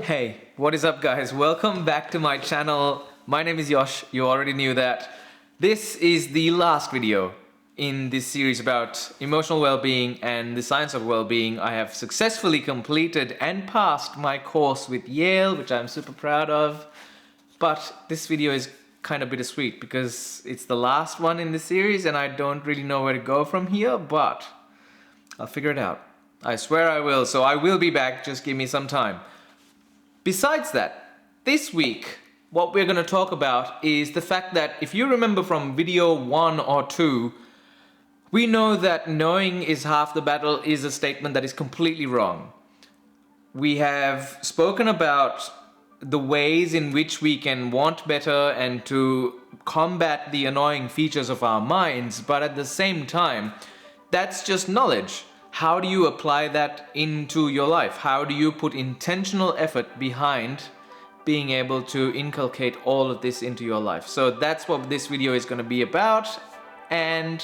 Hey, what is up guys? Welcome back to my channel. My name is Yosh, you already knew that. This is the last video in this series about emotional well-being and the science of well-being. I have successfully completed and passed my course with Yale, which I'm super proud of. But this video is kind of bittersweet because it's the last one in the series and I don't really know where to go from here, but I'll figure it out. I swear I will, so I will be back, just give me some time. Besides that, this week, what we're going to talk about is the fact that if you remember from video 1 or 2, we know that knowing is half the battle is a statement that is completely wrong. We have spoken about the ways in which we can want better and to combat the annoying features of our minds, but at the same time, that's just knowledge. How do you apply that into your life? How do you put intentional effort behind being able to inculcate all of this into your life? So that's what this video is going to be about, and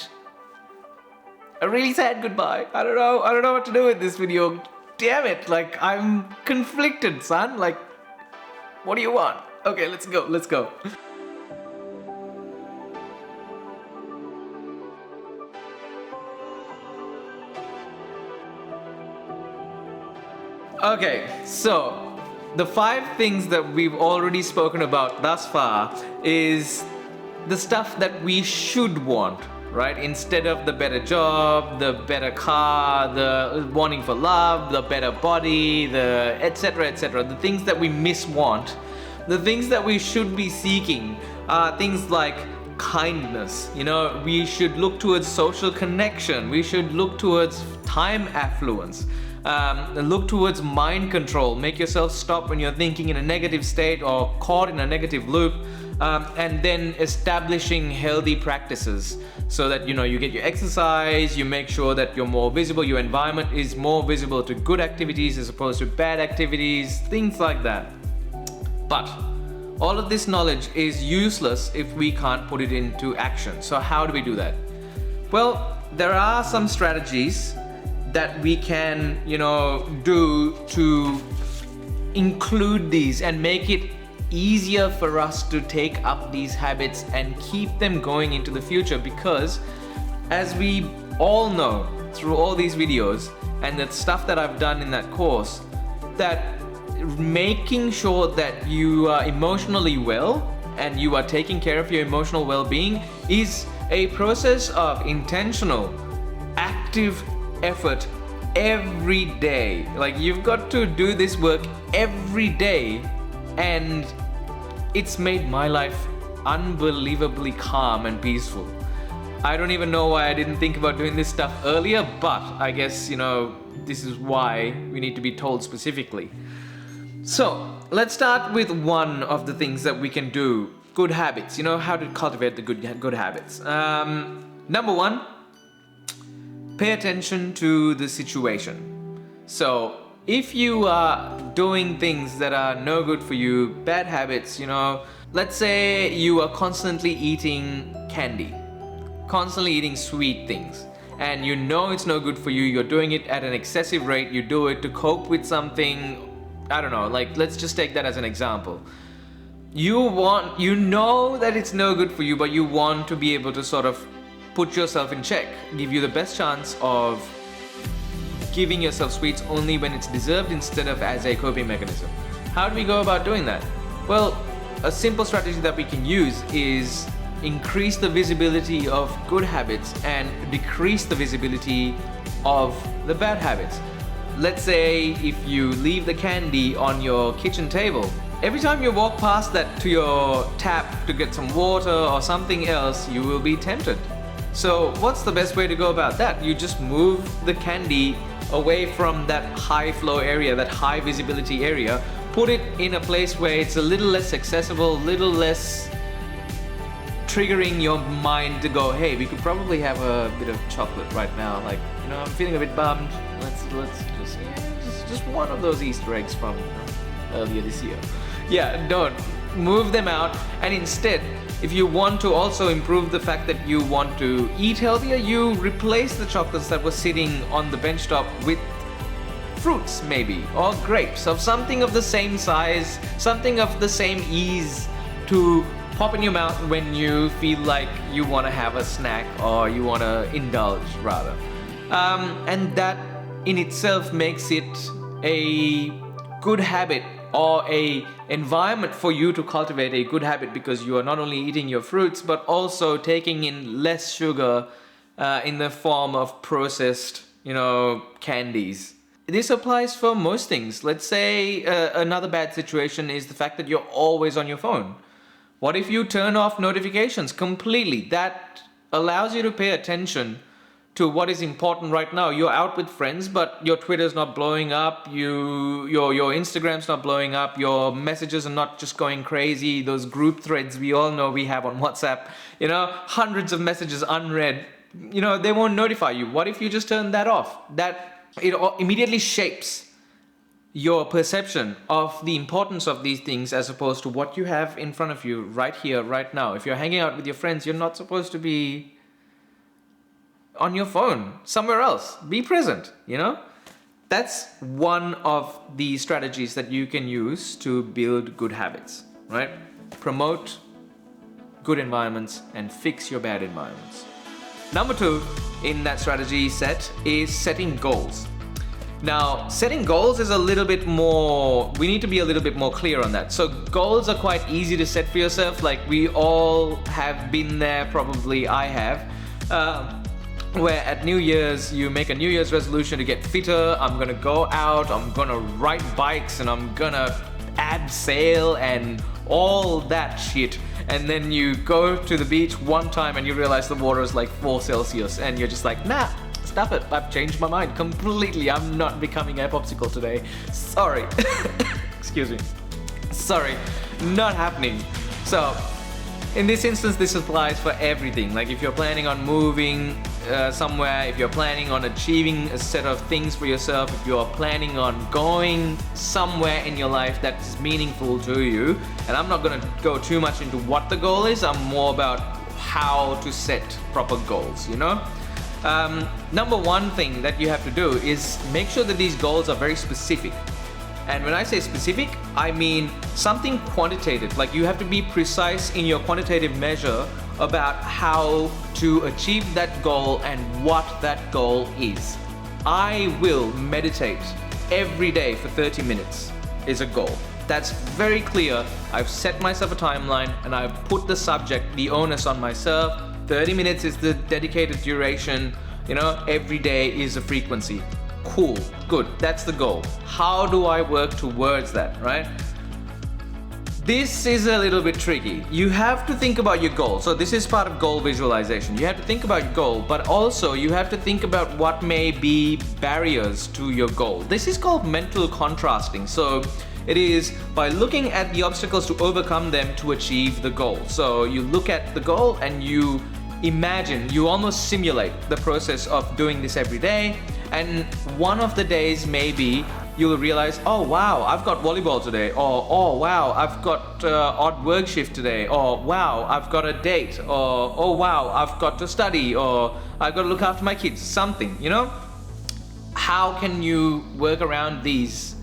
a really sad goodbye. I don't know what to do with this video. Damn it, like I'm conflicted, son. Like, what do you want? Okay, let's go. Okay, so the 5 things that we've already spoken about thus far is the stuff that we should want, right? Instead of the better job, the better car, the wanting for love, the better body, the etc, the things that we miswant, the things that we should be seeking are things like kindness. You know, we should look towards social connection, we should look towards time affluence, look towards mind control, make yourself stop when you're thinking in a negative state or caught in a negative loop, and then establishing healthy practices so that you get your exercise, you make sure that you're more visible, your environment is more visible to good activities as opposed to bad activities, things like that. But all of this knowledge is useless if we can't put it into action. So how do we do that? Well, there are some strategies that we can, do to include these and make it easier for us to take up these habits and keep them going into the future, because as we all know through all these videos and the stuff that I've done in that course, that making sure that you are emotionally well and you are taking care of your emotional well-being is a process of intentional, active effort every day. Like, you've got to do this work every day, and it's made my life unbelievably calm and peaceful. I don't even know why I didn't think about doing this stuff earlier, but I guess, this is why we need to be told specifically. So, let's start with one of the things that we can do. Good habits, how to cultivate the good habits. Number 1, pay attention to the situation. So, if you are doing things that are no good for you, bad habits, let's say you are constantly eating candy, constantly eating sweet things, and it's no good for you, you're doing it at an excessive rate, you do it to cope with something, I don't know, like let's just take that as an example. You know that it's no good for you, but you want to be able to sort of put yourself in check, give you the best chance of giving yourself sweets only when it's deserved instead of as a coping mechanism. How do we go about doing that? Well, a simple strategy that we can use is increase the visibility of good habits and decrease the visibility of the bad habits. Let's say if you leave the candy on your kitchen table, every time you walk past that to your tap to get some water or something else, you will be tempted. So what's the best way to go about that? You just move the candy away from that high flow area, that high visibility area, put it in a place where it's a little less accessible, little less triggering your mind to go, hey, we could probably have a bit of chocolate right now, like, I'm feeling a bit bummed, let's just one of those Easter eggs from earlier this year. Yeah, don't move them out, and instead, if you want to also improve the fact that you want to eat healthier, you replace the chocolates that were sitting on the bench top with fruits maybe, or grapes, of something of the same size, something of the same ease to pop in your mouth when you feel like you want to have a snack or you want to indulge rather. And that in itself makes it a good habit or a environment for you to cultivate a good habit, because you are not only eating your fruits but also taking in less sugar in the form of processed, candies. This applies for most things. Let's say another bad situation is the fact that you're always on your phone. What if you turn off notifications completely? That allows you to pay attention to what is important right now. You're out with friends, but your Twitter's not blowing up, your Instagram's not blowing up, your messages are not just going crazy, those group threads we all know we have on WhatsApp, hundreds of messages unread, they won't notify you. What if you just turn that off? That it immediately shapes your perception of the importance of these things as opposed to what you have in front of you right here, right now. If you're hanging out with your friends, you're not supposed to be on your phone, somewhere else. Be present, That's one of the strategies that you can use to build good habits, right? Promote good environments and fix your bad environments. Number 2 in that strategy set is setting goals. Now, setting goals is a little bit more, we need to be a little bit more clear on that. So goals are quite easy to set for yourself. Like we all have been there, probably I have, where at New Year's, you make a New Year's resolution to get fitter. I'm gonna go out, I'm gonna ride bikes, and I'm gonna abseil and all that shit. And then you go to the beach one time and you realize the water is like 4 Celsius and you're just like, nah, stuff it, I've changed my mind completely. I'm not becoming a popsicle today. Sorry. Excuse me. Sorry, not happening. So, in this instance, this applies for everything. Like if you're planning on moving somewhere, if you're planning on achieving a set of things for yourself, if you're planning on going somewhere in your life that's meaningful to you, and I'm not going to go too much into what the goal is, I'm more about how to set proper goals, Number 1 thing that you have to do is make sure that these goals are very specific. And when I say specific, I mean something quantitative. Like you have to be precise in your quantitative measure about how to achieve that goal and what that goal is. I will meditate every day for 30 minutes is a goal. That's very clear. I've set myself a timeline and I've put the subject, the onus on myself. 30 minutes is the dedicated duration. Every day is a frequency. Cool, good, that's the goal. How do I work towards that, right? This is a little bit tricky. You have to think about your goal. So this is part of goal visualization. You have to think about your goal, but also you have to think about what may be barriers to your goal. This is called mental contrasting. So it is by looking at the obstacles to overcome them to achieve the goal. So you look at the goal and you imagine, you almost simulate the process of doing this every day. And one of the days maybe you'll realize, oh wow, I've got volleyball today, or oh wow, I've got odd work shift today, or wow, I've got a date, or oh wow, I've got to study, or I've got to look after my kids, something, How can you work around these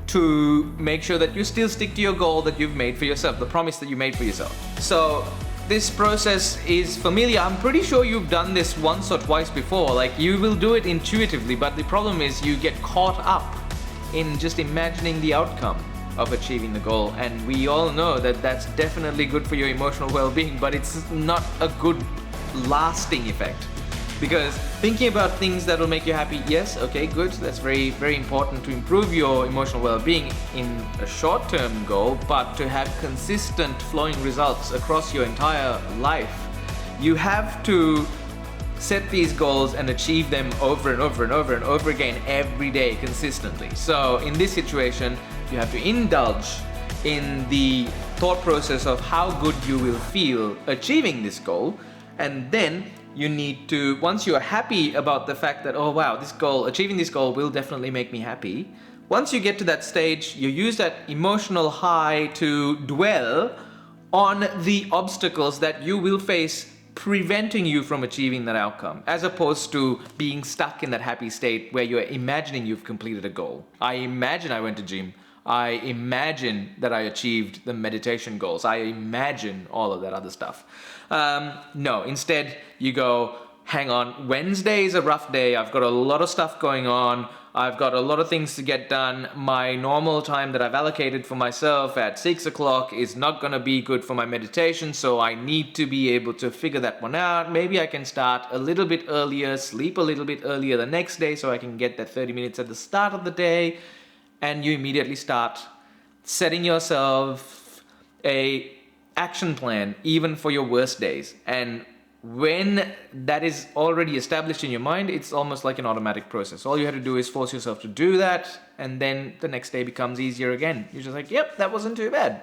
to make sure that you still stick to your goal that you've made for yourself, the promise that you made for yourself? So this process is familiar. I'm pretty sure you've done this once or twice before. Like you will do it intuitively, but the problem is you get caught up in just imagining the outcome of achieving the goal. And we all know that that's definitely good for your emotional well-being, but it's not a good lasting effect. Because thinking about things that will make you happy, yes, okay, good, that's very, very important to improve your emotional well-being in a short-term goal, but to have consistent flowing results across your entire life, you have to set these goals and achieve them over and over and over and over again every day consistently. So in this situation, you have to indulge in the thought process of how good you will feel achieving this goal, and then you need to, once you're happy about the fact that, oh wow, achieving this goal will definitely make me happy. Once you get to that stage, you use that emotional high to dwell on the obstacles that you will face preventing you from achieving that outcome, as opposed to being stuck in that happy state where you're imagining you've completed a goal. I imagine I went to gym. I imagine that I achieved the meditation goals. I imagine all of that other stuff. No, instead you go, hang on, Wednesday is a rough day. I've got a lot of stuff going on. I've got a lot of things to get done. My normal time that I've allocated for myself at 6 o'clock is not going to be good for my meditation, so I need to be able to figure that one out. Maybe I can start a little bit earlier, sleep a little bit earlier the next day so I can get that 30 minutes at the start of the day. And you immediately start setting yourself a action plan, even for your worst days. And when that is already established in your mind, it's almost like an automatic process. All you have to do is force yourself to do that, and then the next day becomes easier again. You're just like, yep, that wasn't too bad.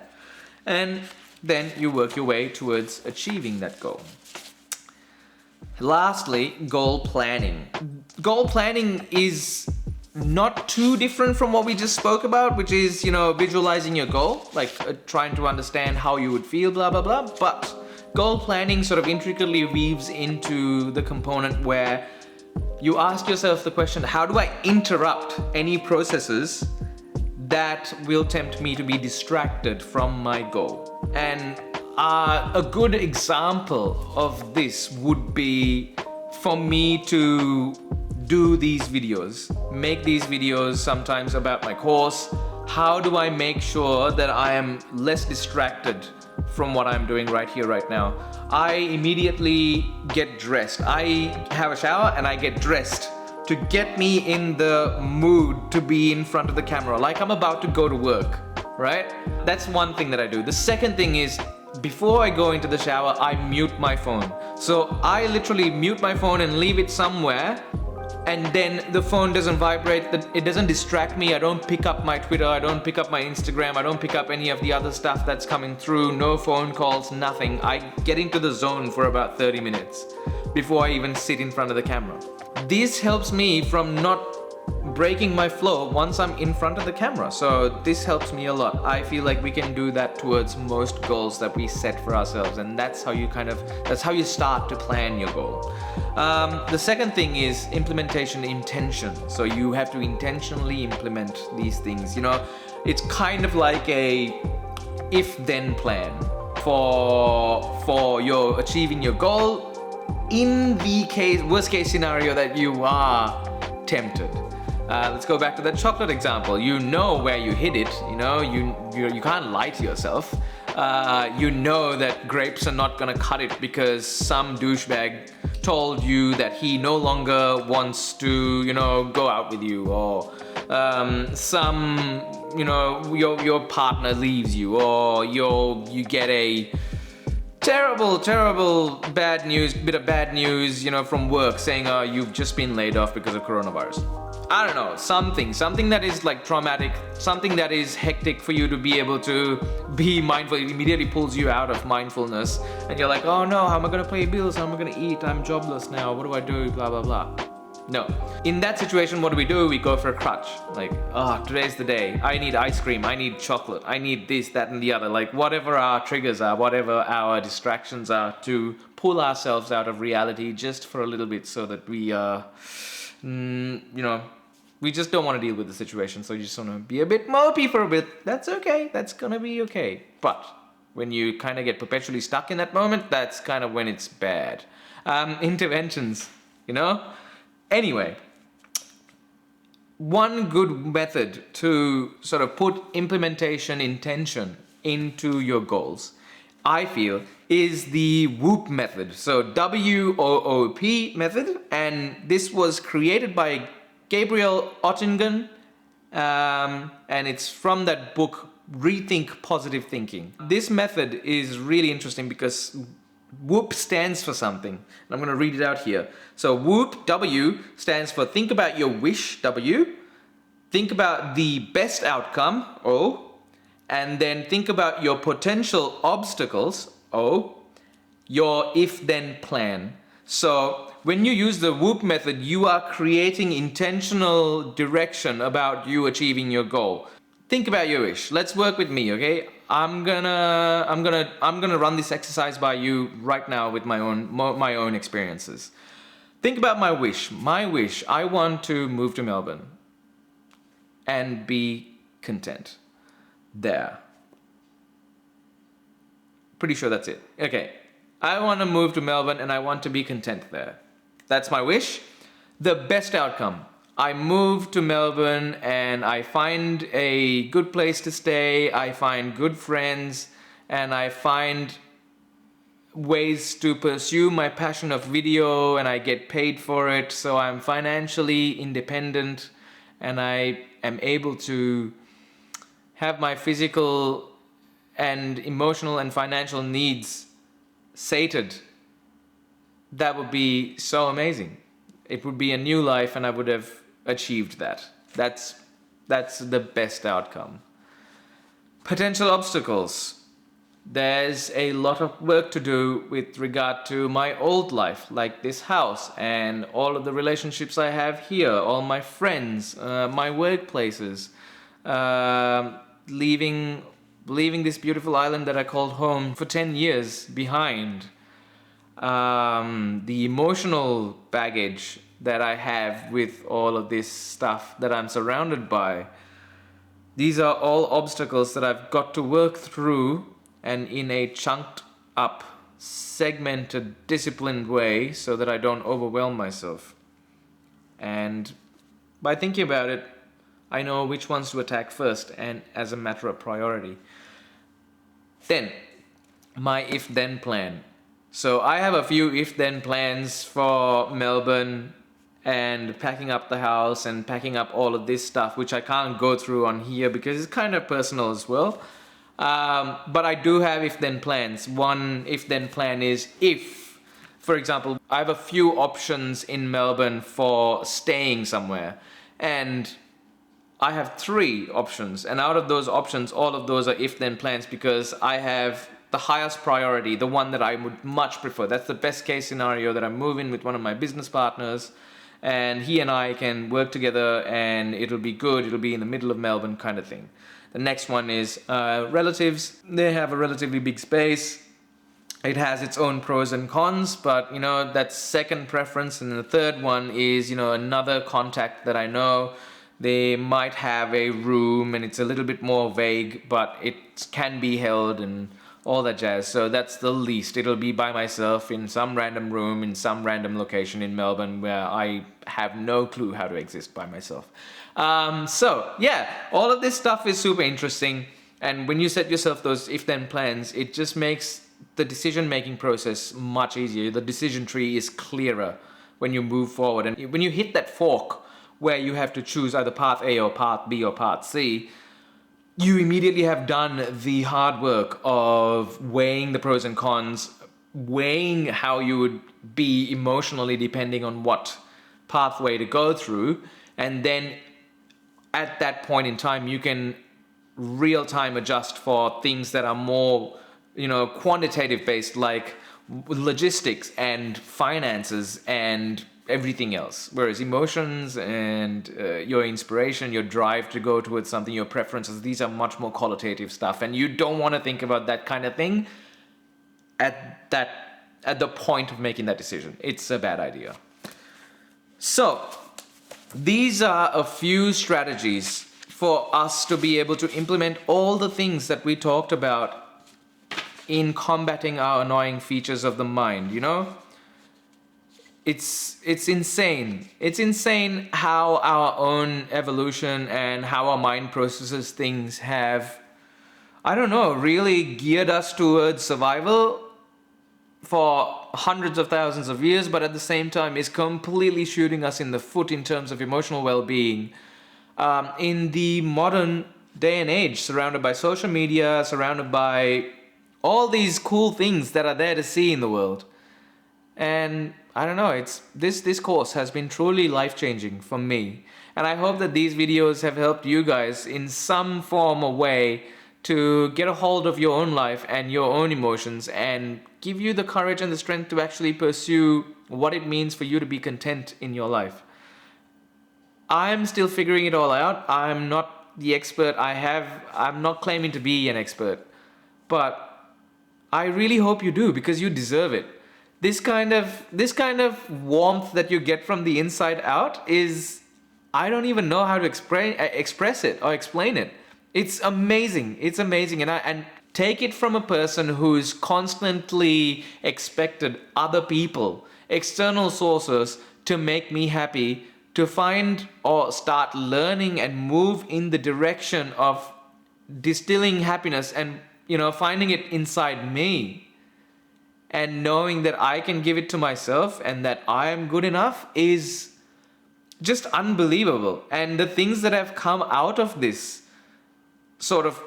And then you work your way towards achieving that goal. Lastly, goal planning. Goal planning is not too different from what we just spoke about, which is, visualizing your goal, like trying to understand how you would feel, blah, blah, blah. But goal planning sort of intricately weaves into the component where you ask yourself the question, how do I interrupt any processes that will tempt me to be distracted from my goal? And a good example of this would be for me to do these videos, make these videos sometimes about my course. How do I make sure that I am less distracted from what I'm doing right here, right now? I immediately get dressed. I have a shower and I get dressed to get me in the mood to be in front of the camera, like I'm about to go to work, right? That's one thing that I do. The second thing is, before I go into the shower, I mute my phone. So I literally mute my phone and leave it somewhere, and then the phone doesn't vibrate, it doesn't distract me. I don't pick up my Twitter, I don't pick up my Instagram, I don't pick up any of the other stuff that's coming through, no phone calls, nothing. I get into the zone for about 30 minutes before I even sit in front of the camera. This helps me from not breaking my flow once I'm in front of the camera. So this helps me a lot. I feel like we can do that towards most goals that we set for ourselves, and that's how you start to plan your goal. The second thing is implementation intention. So you have to intentionally implement these things. It's kind of like a if-then plan for your achieving your goal in the worst case scenario that you are tempted. Let's go back to that chocolate example. You know where you hid it. You can't lie to yourself. You know that grapes are not gonna cut it because some douchebag told you that he no longer wants to, go out with you, or your partner leaves you, or you get a terrible bad news, from work saying, you've just been laid off because of coronavirus. I don't know, something that is like traumatic, something that is hectic for you to be able to be mindful. It immediately pulls you out of mindfulness, and you're like, oh no, how am I gonna pay bills? How am I gonna eat? I'm jobless now. What do I do? Blah, blah, blah. No. In that situation, what do? We go for a crutch. Like, today's the day. I need ice cream. I need chocolate. I need this, that, and the other. Like, whatever our triggers are, whatever our distractions are, to pull ourselves out of reality just for a little bit, so that we we just don't want to deal with the situation, so you just want to be a bit mopey for a bit. That's okay. That's gonna be okay. But when you kind of get perpetually stuck in that moment, that's kind of when it's bad. Interventions, Anyway, one good method to sort of put implementation intention into your goals, I feel, is the Woop method. So WOOP method, and this was created by Gabriel Oettingen, and it's from that book Rethink Positive Thinking. This method is really interesting because Woop stands for something, and I'm going to read it out here. So Woop, W, stands for think about your wish, W, think about the best outcome, O, and then think about your potential obstacles, O, your if-then plan. So when you use the Woop method, you are creating intentional direction about you achieving your goal. think about your wish. Let's work with me, okay? I'm gonna run this exercise by you right now with my own experiences. Think about my wish. My wish, I want to move to Melbourne and be content there. Pretty sure that's it. Okay. I want to move to Melbourne and I want to be content there. That's my wish. The best outcome. I move to Melbourne and I find a good place to stay. I find good friends and I find ways to pursue my passion of video and I get paid for it. So I'm financially independent and I am able to have my physical and emotional and financial needs sated. That would be so amazing. It would be a new life and I would have achieved that. That's the best outcome. Potential obstacles. There's a lot of work to do with regard to my old life, like this house and all of the relationships I have here, all my friends, my workplaces, leaving this beautiful island that I called home for 10 years behind. The emotional baggage that I have with all of this stuff that I'm surrounded by. These are all obstacles that I've got to work through and in a chunked up, segmented, disciplined way so that I don't overwhelm myself. And by thinking about it, I know which ones to attack first and as a matter of priority. Then, my if-then plan. So I have a few if-then plans for Melbourne and packing up the house and packing up all of this stuff, which I can't go through on here because it's kind of personal as well. But I do have if-then plans. One if-then plan is if, for example, I have a few options in Melbourne for staying somewhere. And I have 3 options. And out of those options, all of those are if-then plans because I have the highest priority, the one that I would much prefer. That's the best case scenario, that I move in with one of my business partners and he and I can work together and it'll be good, it'll be in the middle of Melbourne kind of thing. The next one is relatives. They have a relatively big space. It has its own pros and cons, but that's second preference. And the third one is another contact that I know. They might have a room and it's a little bit more vague, but it can be held and all that jazz. So that's the least. It'll be by myself in some random room in some random location in Melbourne where I have no clue how to exist by myself. So yeah, all of this stuff is super interesting. And when you set yourself those if-then plans, it just makes the decision-making process much easier. The decision tree is clearer when you move forward. And when you hit that fork where you have to choose either path A or path B or path C, you immediately have done the hard work of weighing the pros and cons, weighing how you would be emotionally depending on what pathway to go through. And then at that point in time, you can real-time adjust for things that are more, quantitative based, like logistics and finances and everything else. Whereas emotions and your inspiration, your drive to go towards something, your preferences, these are much more qualitative stuff. And you don't want to think about that kind of thing at the point of making that decision. It's a bad idea. So these are a few strategies for us to be able to implement all the things that we talked about in combating our annoying features of the mind, It's insane. It's insane how our own evolution and how our mind processes things have, really geared us towards survival for hundreds of thousands of years, but at the same time is completely shooting us in the foot in terms of emotional well-being. In the modern day and age, surrounded by social media, surrounded by all these cool things that are there to see in the world. And I don't know, this course has been truly life-changing for me. And I hope that these videos have helped you guys in some form or way to get a hold of your own life and your own emotions and give you the courage and the strength to actually pursue what it means for you to be content in your life. I'm still figuring it all out. I'm not the expert. I'm not claiming to be an expert, but I really hope you do, because you deserve it. This kind of warmth that you get from the inside out is, I don't even know how to express it or explain it. It's amazing. It's amazing. And take it from a person who's constantly expected other people, external sources, to make me happy, to find or start learning and move in the direction of distilling happiness and, finding it inside me, and knowing that I can give it to myself and that I am good enough is just unbelievable. And the things that have come out of this sort of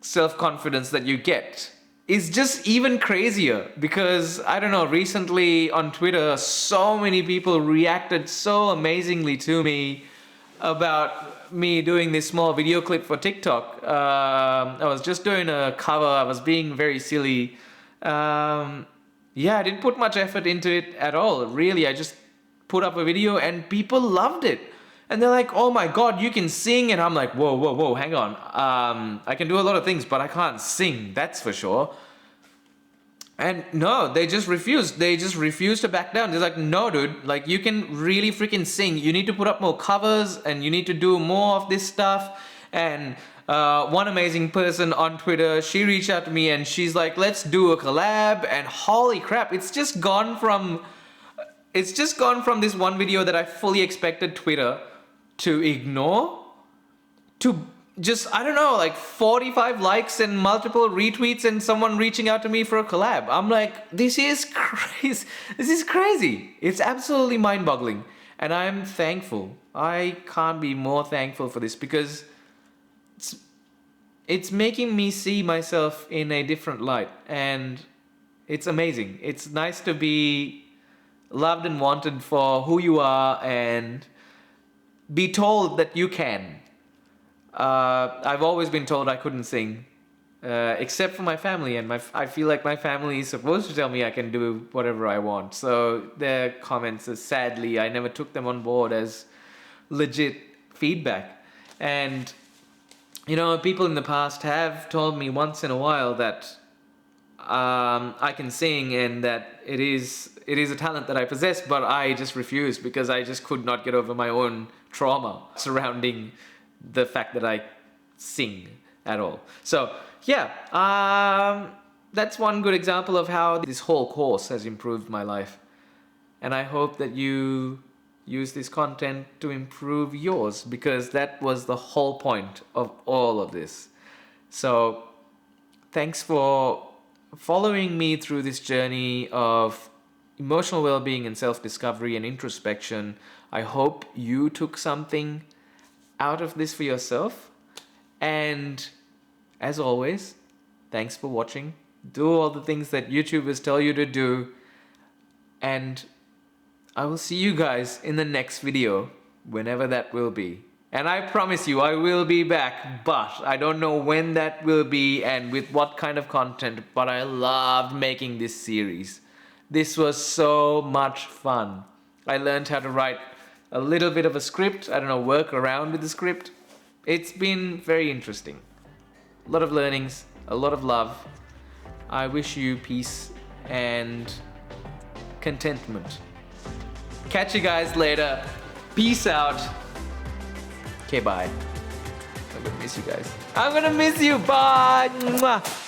self-confidence that you get is just even crazier, because I don't know, recently on Twitter, so many people reacted so amazingly to me about me doing this small video clip for TikTok. I was just doing a cover. I was being very silly. I didn't put much effort into it at all. Really, I just put up a video and people loved it. And they're like, oh my God, you can sing. And I'm like, whoa, hang on. I can do a lot of things, but I can't sing, that's for sure. And no, they just refused. They just refused to back down. They're like, no, dude, like, you can really freaking sing. You need to put up more covers and you need to do more of this stuff. And one amazing person on Twitter, she reached out to me and she's like, let's do a collab. And holy crap, it's just gone from this one video that I fully expected Twitter to ignore to just, I don't know, like 45 likes and multiple retweets and someone reaching out to me for a collab. I'm like, this is crazy. This is crazy. It's absolutely mind-boggling. And I'm thankful. I can't be more thankful for this, because it's making me see myself in a different light. And it's amazing. It's nice to be loved and wanted for who you are and be told that you can. I've always been told I couldn't sing, except for my family, and I feel like my family is supposed to tell me I can do whatever I want. So their comments, sadly, I never took them on board as legit feedback. And people in the past have told me once in a while that I can sing and that it is a talent that I possess, but I just refused because I just could not get over my own trauma surrounding the fact that I sing at all. So that's one good example of how this whole course has improved my life. And I hope that you use this content to improve yours, because that was the whole point of all of this. So thanks for following me through this journey of emotional well-being and self-discovery and introspection. I hope you took something out of this for yourself. And as always, thanks for watching. Do all the things that YouTubers tell you to do. And I will see you guys in the next video, whenever that will be. And I promise you, I will be back, but I don't know when that will be and with what kind of content, but I loved making this series. This was so much fun. I learned how to write a little bit of a script, work around with the script. It's been very interesting. A lot of learnings, a lot of love. I wish you peace and contentment. Catch you guys later. Peace out. Okay, bye. I'm gonna miss you guys. I'm gonna miss you. Bye. Mwah.